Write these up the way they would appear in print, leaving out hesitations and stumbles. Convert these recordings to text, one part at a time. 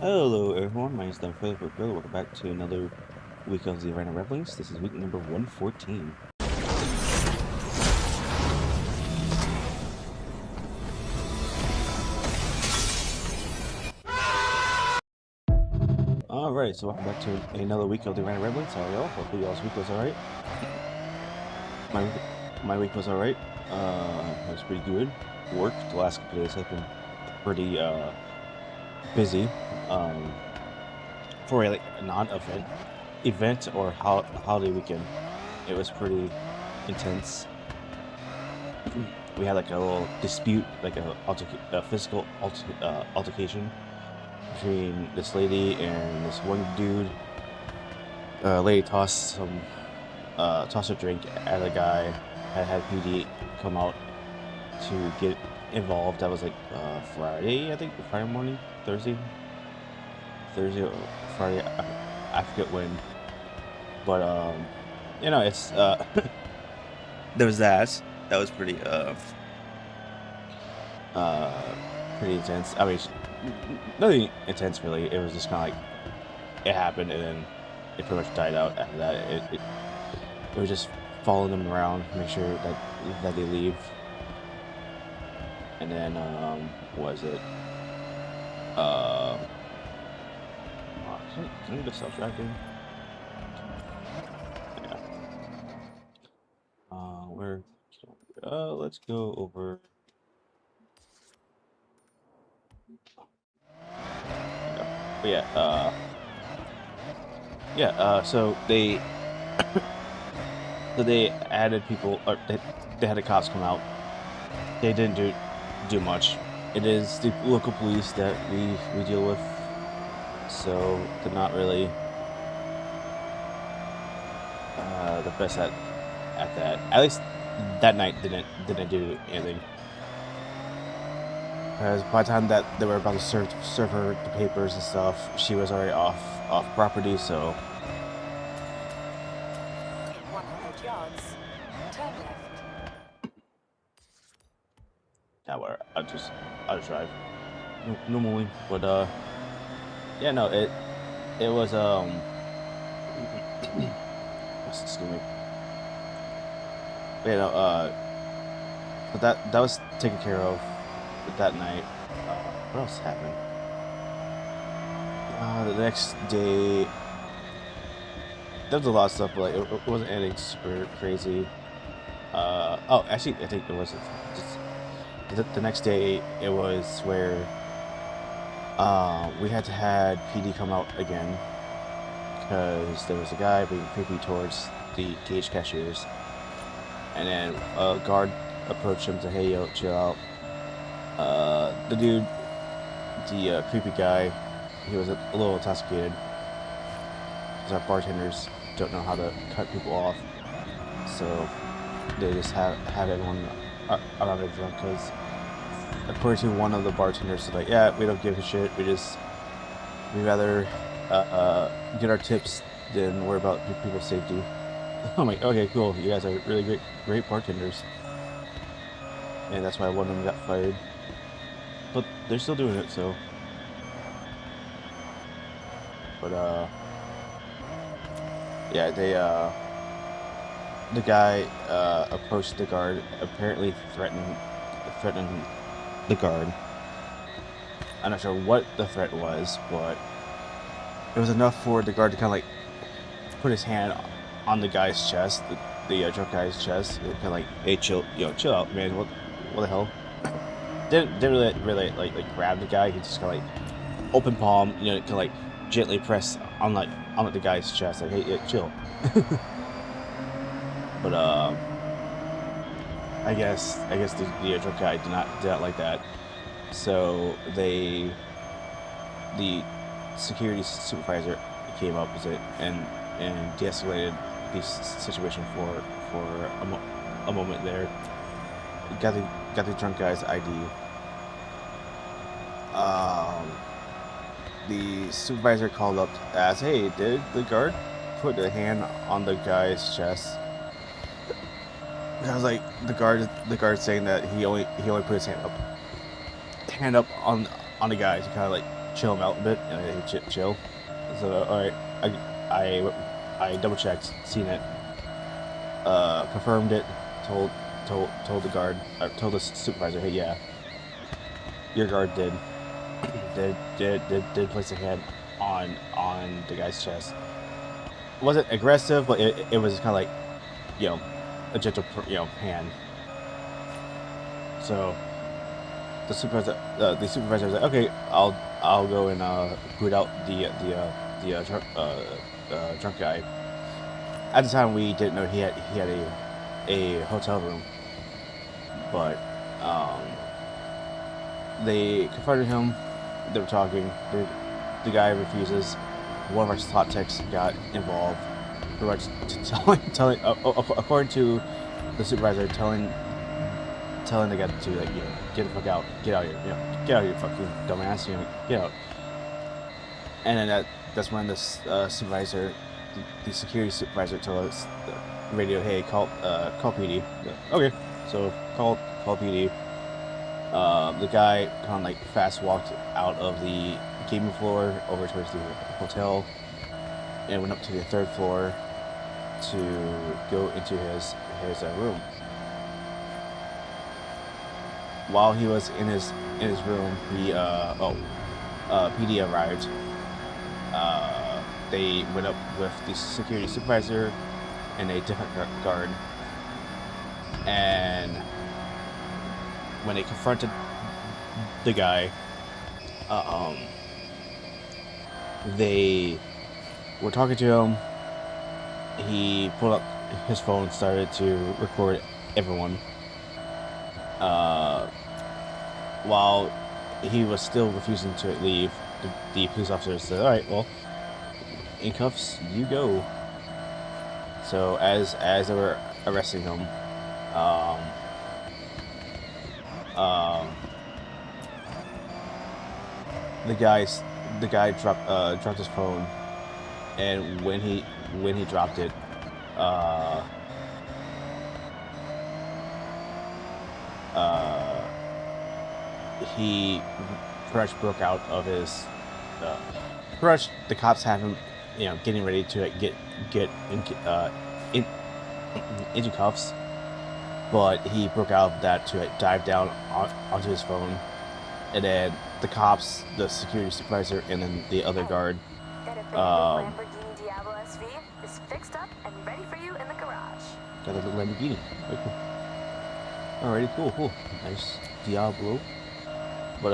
Hello everyone, my name is Furry. Welcome back to another week of the Random Revelings. This is week number 114. Alright, so welcome back to another week of the Random Revelings. How are y'all? Hopefully y'all's week was alright. My week was alright. It was pretty good. Work the last couple days have been pretty busy. For a non-event or holiday weekend, it was pretty intense. We had like a little dispute, like a physical altercation between this lady and this one dude. Lady tossed a drink at a guy. Had PD come out to get involved. That was like Friday, I think, Friday morning, Thursday or Friday. I forget when, but it's there was that. That was pretty intense. I mean, nothing intense really. It was just kind of like it happened, and then it pretty much died out after that. It was just following them around, make sure that they leave, and then what was it? Can you just self-tracking? Yeah. Where? Let's go over. But yeah. So they added people, or they had the cops come out. They didn't do much. It is the local police that we deal with, so they're not really the best at that. At least that night didn't do anything. Because by the time that they were about to serve her the papers and stuff, she was already off property. So 100 yards. Turn left. yeah, whatever. I'll just drive normally, but yeah, no, it was excuse me. But, but that was taken care of that night. What else happened? The next day, there was a lot of stuff, but like it wasn't anything super crazy. Oh, actually, I think it wasn't. Just the next day, it was where we had to had PD come out again because there was a guy being creepy towards the cage cashiers, and then a guard approached him and said, "Hey, yo, chill out." The dude, the creepy guy, he was a little intoxicated because our bartenders don't know how to cut people off, so they just have everyone around there drunk. Because according to one of the bartenders, said like, yeah, we don't give a shit. We rather get our tips than worry about people's safety. I'm like, okay, cool. You guys are really great bartenders, and that's why one of them got fired. But they're still doing it, so. But yeah, the guy approached the guard, apparently threatened the guard. I'm not sure what the threat was, but it was enough for the guard to kind of like put his hand on the guy's chest, the drunk guy's chest, kind of like, hey, chill out, man. What the hell? Didn't really like grab the guy. He just kind of like open palm, kind of like gently press on the guy's chest, like, hey, yeah, chill. But I guess the drunk guy did not like that. So the security supervisor came up with it and de-escalated the situation for a moment there. Got the drunk guy's ID. The supervisor called up to ask, "Hey, did the guard put a hand on the guy's chest?" I was like, the guard saying that he only put his hand up on the guy to kind of like chill him out a bit, and chill. So all right, I double checked, seen it, confirmed it, told the guard, told the supervisor, hey, yeah, your guard did place a hand on the guy's chest. It wasn't aggressive, but it was kind of like, a gentle, hand. So the supervisor was like, okay, I'll go and boot out the drunk guy. At the time, we didn't know he had a hotel room, but they confronted him. They were talking. The guy refuses. One of our SWAT techs got involved. Pretty much telling according to the supervisor, telling the guy to get the fuck out, get out of here, get out of here, fucking dumbass, get out. And then that's when the supervisor, the security supervisor, told us the radio, hey, call PD. Okay, so call PD. The guy kind of like fast walked out of the gaming floor over towards the hotel and went up to the 3rd floor to go into his room. While he was in his room, PD arrived. They went up with the security supervisor and a different guard, and when they confronted the guy, they were talking to him. He pulled up his phone, started to record everyone. While he was still refusing to leave, the police officer said, all right, well, in cuffs you go. So as they were arresting him, the guy dropped his phone, and when he dropped it, he pretty much broke out of his. Pretty much the cops have him, getting ready to get into cuffs, but he broke out of that to dive down onto his phone, and then the cops, the security supervisor, and then the other guard. Lamborghini Diablo SV is fixed up and ready for you in the garage. Got a little Lamborghini. Very cool. Alrighty, cool. Nice Diablo. But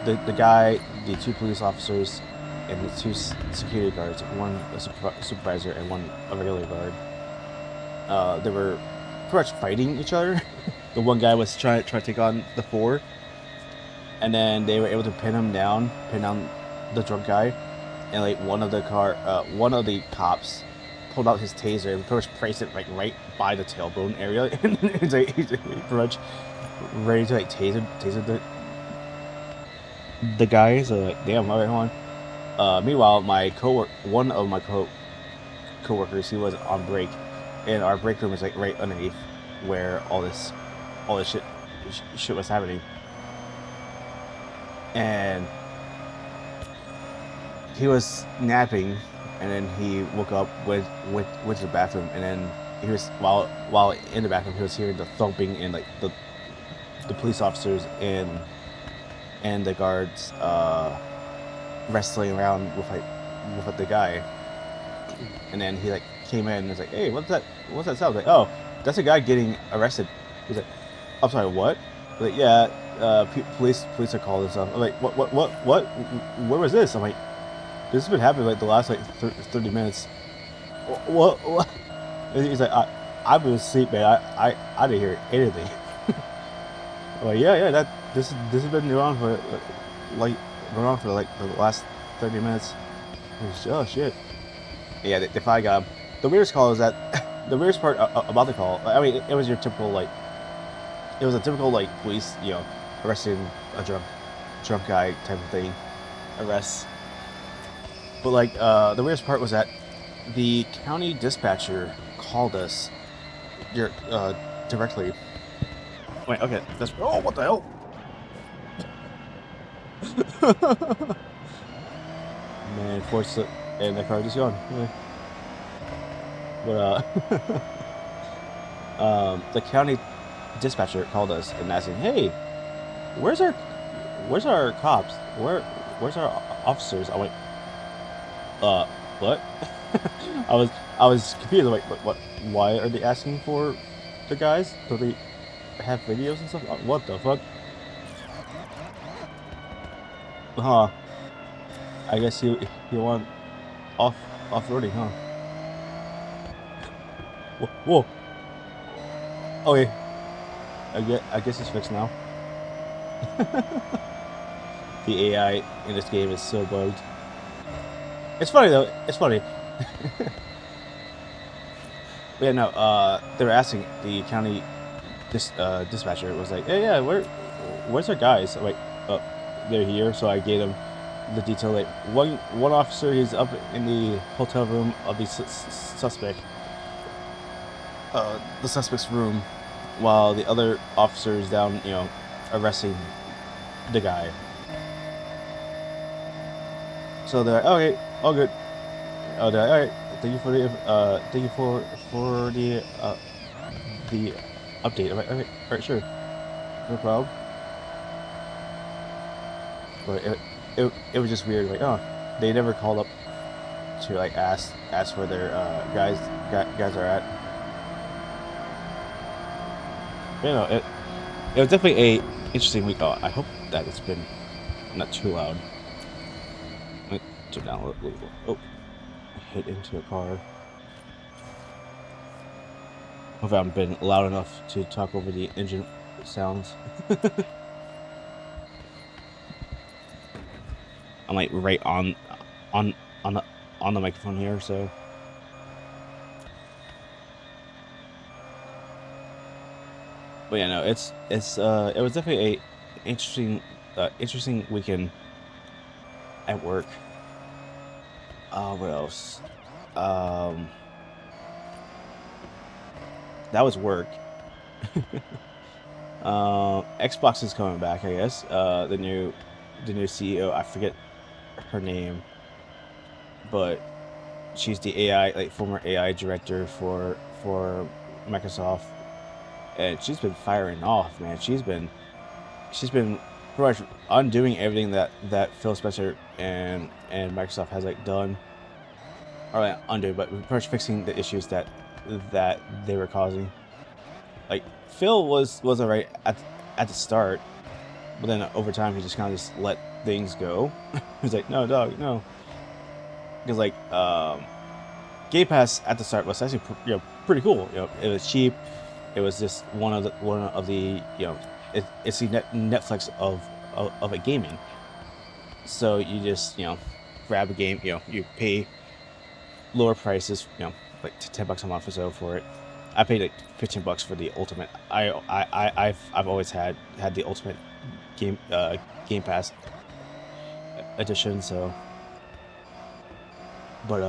the guy, the 2 police officers, and the 2 security guards, one a supervisor and one a regular guard, they were pretty much fighting each other. The one guy was trying to take on the 4, and then they were able to pin down the drunk guy, and like one of the cops pulled out his taser and pretty much placed it right by the tailbone area, and he's pretty much ready to taser the guy. So like, damn, all right, hold on. Meanwhile, one of my co-workers, he was on break, and our break room was like right underneath where all this shit was happening, and he was napping, and then he woke up, went to the bathroom, and then he was while in the bathroom, he was hearing the thumping and like the police officers and the guards wrestling around with the guy. And then he like came in and was like, hey, what's that sound? I was like, oh, that's a guy getting arrested. He's like, I'm sorry, what? I'm like, yeah, police are called and stuff. I'm like, what? Where was this? I'm like, this has been happening like the last like 30 minutes. What? And he's like, I've been asleep, man. I didn't hear anything. I'm like, yeah, this has been going on for the last 30 minutes. Oh shit. Yeah, they finally got him. The weirdest call is that the weirdest part about the call, I mean, it was your typical it was a typical police, arresting a drunk guy type of thing, arrests. But the weirdest part was that the county dispatcher called us directly. Wait, okay, what the hell? Man, force it, and the car just gone. Yeah. But the county dispatcher called us and asking, "Hey, where's our cops? Where's our officers?" I went, what? I was I was confused. I'm like, what? Why are they asking for the guys? Do they have videos and stuff? What the fuck? Huh? I guess you want off-roading, huh? Whoa. Okay. I guess it's fixed now. The AI in this game is so bugged. It's funny though. It's funny. But yeah, no. They were asking the county dispatcher. Was like, "Hey, yeah, where's our guys?" I'm like, "Oh, they're here." So I gave them the detail. Like one officer, he's up in the hotel room of the suspect. The suspect's room, while the other officer is down, arresting the guy. So they're like, okay, all good. Oh, they're like, all right. Thank you for the update. I'm like, all right, sure, no problem. But it was just weird. Like, oh, they never called up to like ask where their guys are at. It was definitely a interesting week. Oh, I hope that it's been not too loud. Let me turn down a little. Oh, hit into a car. Hope I haven't been loud enough to talk over the engine sounds. I'm like right on the microphone here, so. But yeah, no, it was definitely a interesting weekend at work. What else? That was work. Xbox is coming back, I guess. The new CEO, I forget her name, but she's the AI, like former AI director for Microsoft, and she's been firing off, man. She's been pretty much undoing everything that Phil Spencer and Microsoft has like done, or like undo, but pretty much fixing the issues that they were causing. Like Phil was alright at the start, but then over time he just kind of just let things go. He's like, no, dog, no, because like Game Pass at the start was actually pretty cool. It was cheap. It was just one of the it's the Netflix of a gaming. So you just grab a game. You pay lower prices. Like $10 a month or so for it. I paid like $15 for the Ultimate. I've always had the Ultimate Game Pass edition. So, but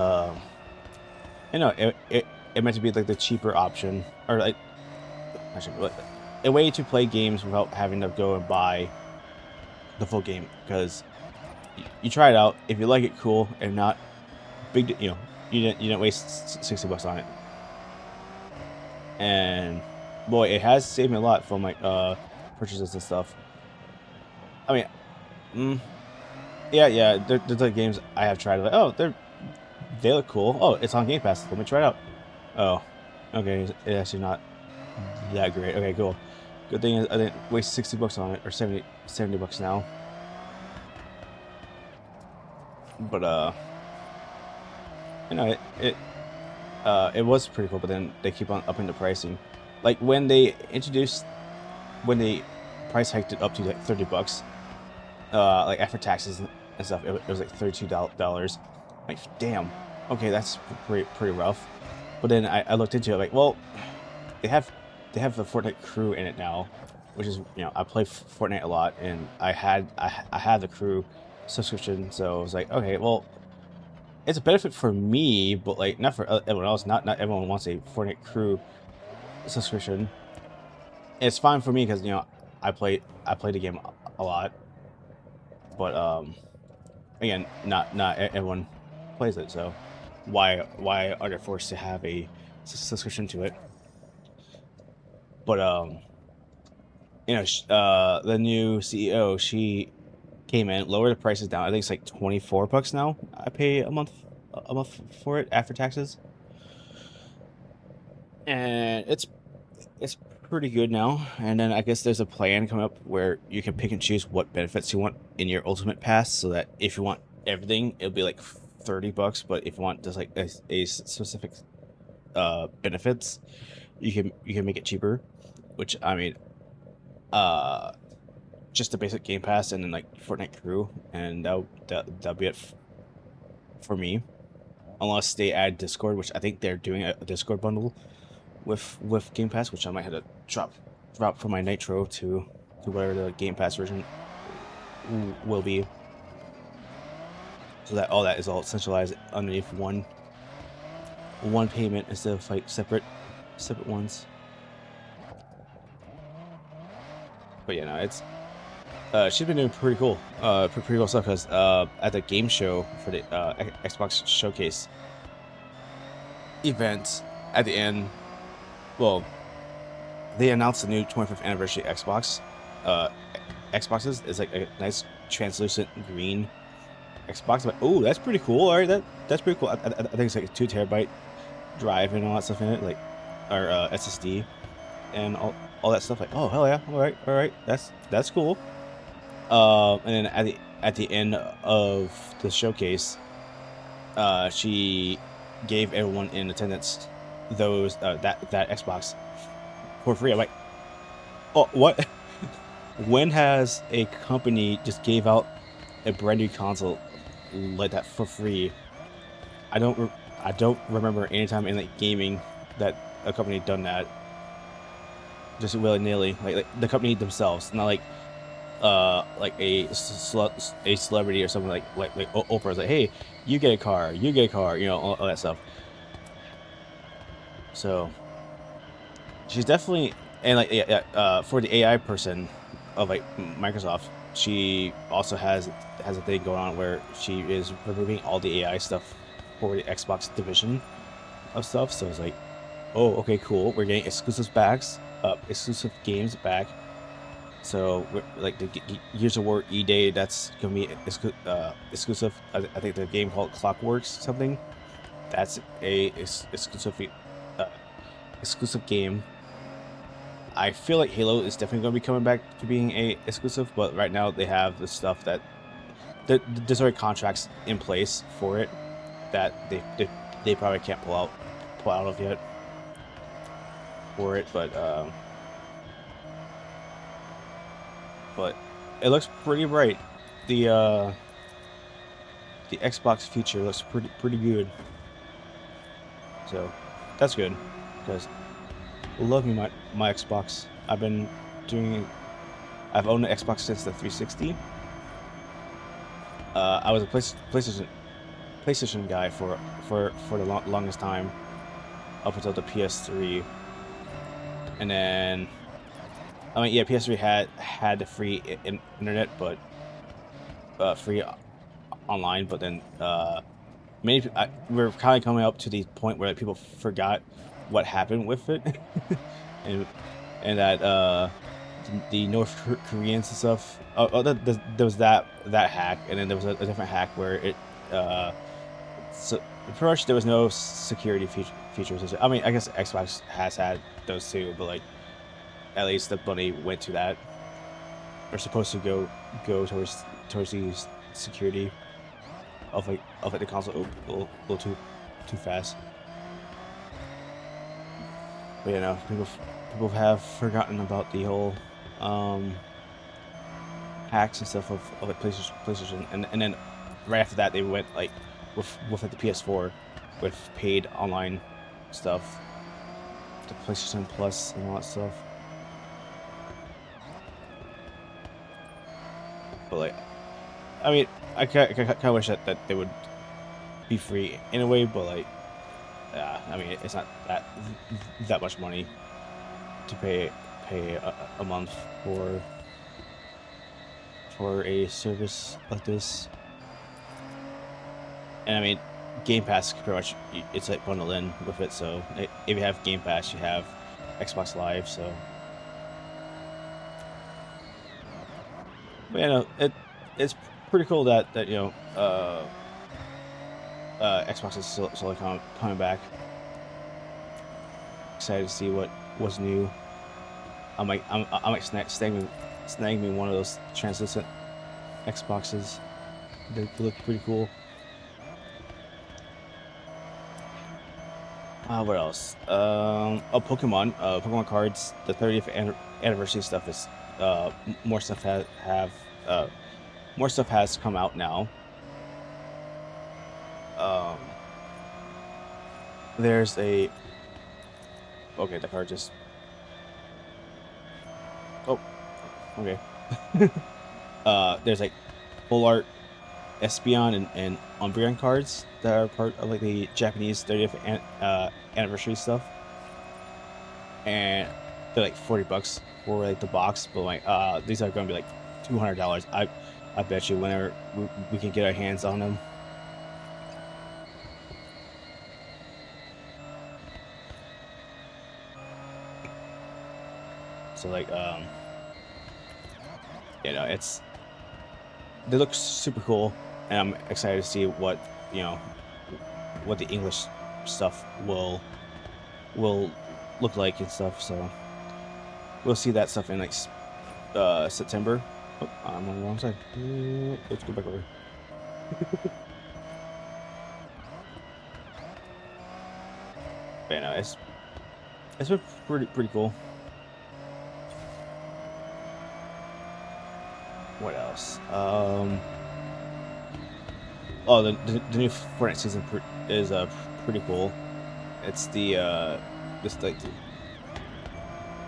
it meant to be like the cheaper option, or like actually a way to play games without having to go and buy the full game, because you try it out. If you like it, cool. If not, you didn't waste $60 on it. And boy, it has saved me a lot from like purchases and stuff. I mean, yeah, there's like games I have tried. Like, oh, they look cool. Oh, it's on Game Pass. Let me try it out. Oh, okay, it's actually not that great. Okay, cool. Good thing is I didn't waste $60 on it, or $70 now. But it was pretty cool. But then they keep on upping the pricing. Like when they price hiked it up to like $30, like after taxes and stuff, it was like $32. Like, damn. Okay, that's pretty rough. But then I looked into it, like, well, they have the Fortnite crew in it now, which is I play Fortnite a lot, and I had the crew subscription, so I was like, okay, well, it's a benefit for me, but like not for everyone else. Not everyone wants a Fortnite crew subscription. It's fine for me because I play the game a lot. but again, not everyone plays it, so why are they forced to have a subscription to it? But the new CEO, she came in, lowered the prices down. I think it's like $24 now. I pay a month for it after taxes, and it's pretty good now. And then I guess there's a plan coming up where you can pick and choose what benefits you want in your ultimate pass, so that if you want everything, it'll be like $30. But if you want just like a specific benefits, you can make it cheaper. Which I mean, just the basic game pass and then like Fortnite crew, and that'll be it for me. Unless they add Discord, which I think they're doing a Discord bundle with Game Pass, which I might have to drop from my Nitro to whatever the Game Pass version will be, so that all that is all centralized underneath one payment instead of like separate ones. But yeah, no, it's she's been doing pretty cool stuff, because at the game show for the Xbox Showcase event at the end, well, they announced the new 25th anniversary Xbox. Xboxes is like a nice translucent green Xbox. But oh, that's pretty cool. All right, that's pretty cool. I think it's like a 2 terabyte drive and all that stuff in it, like, or SSD and all that stuff. Like, oh hell yeah, all right, that's cool. And then at the end of the showcase, she gave everyone in attendance those that Xbox for free. I'm like, oh, what? When has a company just gave out a brand new console like that for free? I don't remember any time in like gaming that a company done that just willy-nilly, like the company themselves, not like a celebrity or something like Oprah's like, hey, you get a car, you know, all that stuff. So she's definitely, and like for the AI person of like Microsoft, she also has a thing going on where she is removing all the AI stuff for the Xbox division of stuff. So it's like, oh, okay, cool, we're getting exclusive games back. So like the Gears of War E-Day, that's gonna be exclusive. I think the game called Clockworks something, that's a exclusive game. I feel like Halo is definitely gonna be coming back to being a exclusive, but right now they have the stuff that there's already contracts in place for it that they probably can't pull out of yet for it, but it looks pretty bright. The Xbox future looks pretty good. So that's good, because I love me my Xbox. I've owned the Xbox since the 360. I was a PlayStation guy for the longest time, up until the PS3, and then I mean, yeah, PS3 had the free internet, but free online. But then we're kind of coming up to the point where like, people forgot what happened with it, and that the North Koreans and stuff. There was that hack, and then there was a different hack where it so pretty much there was no security features. I mean, I guess Xbox has had those too, but like at least the money went to that. We're supposed to go towards the security of like the console a little too fast. But you know, people have forgotten about the whole hacks and stuff of like PlayStation, and then right after that they went like with like the PS4 with paid online stuff, the PlayStation Plus and all that stuff. But like, I mean, I kind of wish that they would be free in a way, but like, I mean, it's not that much money to pay a month for a service like this. And I mean, Game Pass pretty much it's like bundled in with it. So if you have Game Pass, you have Xbox Live. So, but it's pretty cool that Xbox is slowly coming back. Excited to see what's new. I might snag me one of those translucent Xboxes. They look pretty cool. What else? Pokemon cards. The 30th anniversary stuff is more stuff more stuff has come out now. There's a okay. The card just okay. There's like full art Espeon and Umbreon cards that are part of like the Japanese 30th anniversary stuff, and they're like $40 for like the box. But like these are gonna be like $200. I bet you whenever we can get our hands on them. So like they look super cool, and I'm excited to see what the English stuff will look like and stuff. So we'll see that stuff in like September. Oh, I'm on the wrong side. Let's go back over. But no, it's been pretty cool. What else? Oh, the new Fortnite season is pretty cool. It's the just like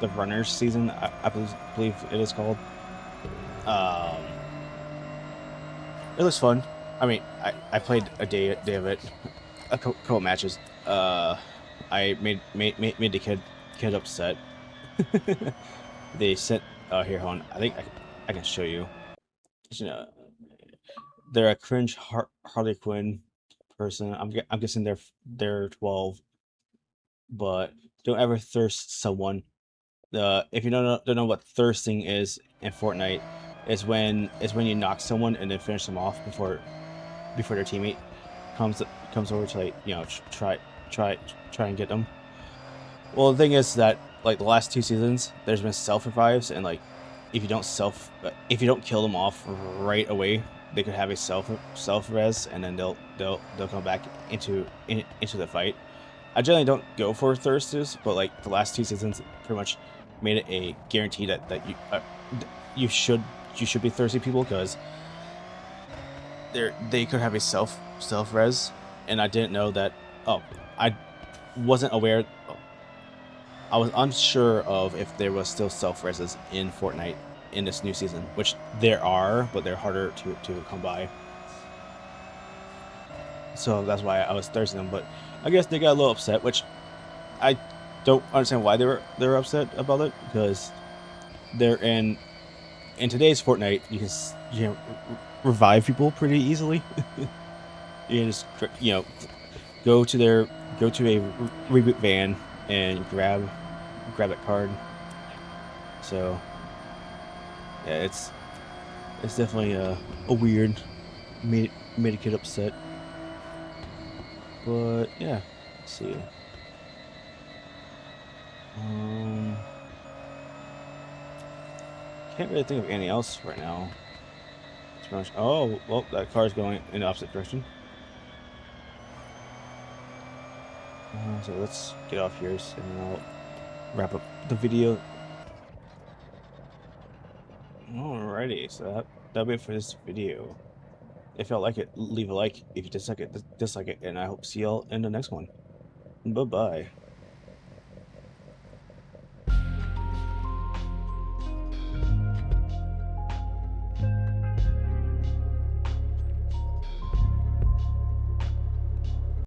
the runners season, I believe it is called. It looks fun. I mean, I played a day of it, a couple matches. I made the kid upset. They sent here, hold on. I think I can show you. They're a cringe Harley Quinn person. I'm guessing they're 12, but don't ever thirst someone. If you don't know what thirsting is in Fortnite, is when you knock someone and then finish them off before their teammate comes over to like try and get them. Well, the thing is that like the last 2 seasons, there's been self revives, and like if you don't kill them off right away, they could have a self res, and then they'll come back into the fight. I generally don't go for thirsters, but like the last 2 seasons pretty much made it a guarantee that you should be thirsty people, because they could have a self res, and I didn't know that. Oh, I wasn't aware. I was unsure of if there was still self reses in Fortnite in this new season, which there are, but they're harder to come by. So that's why I was thirsting them. But I guess they got a little upset, which I don't understand why they were upset about it, because they're in today's Fortnite, you can revive people pretty easily. You can just go to a reboot van and grab that card. So yeah, it's definitely a weird, made a kid upset. But yeah, let's see. Can't really think of anything else right now. Oh, well, that car's going in the opposite direction. So let's get off here, and I'll wrap up the video. Alrighty, so that'll be it for this video. If y'all like it, leave a like. If you dislike it, and I hope to see y'all in the next one. Bye bye.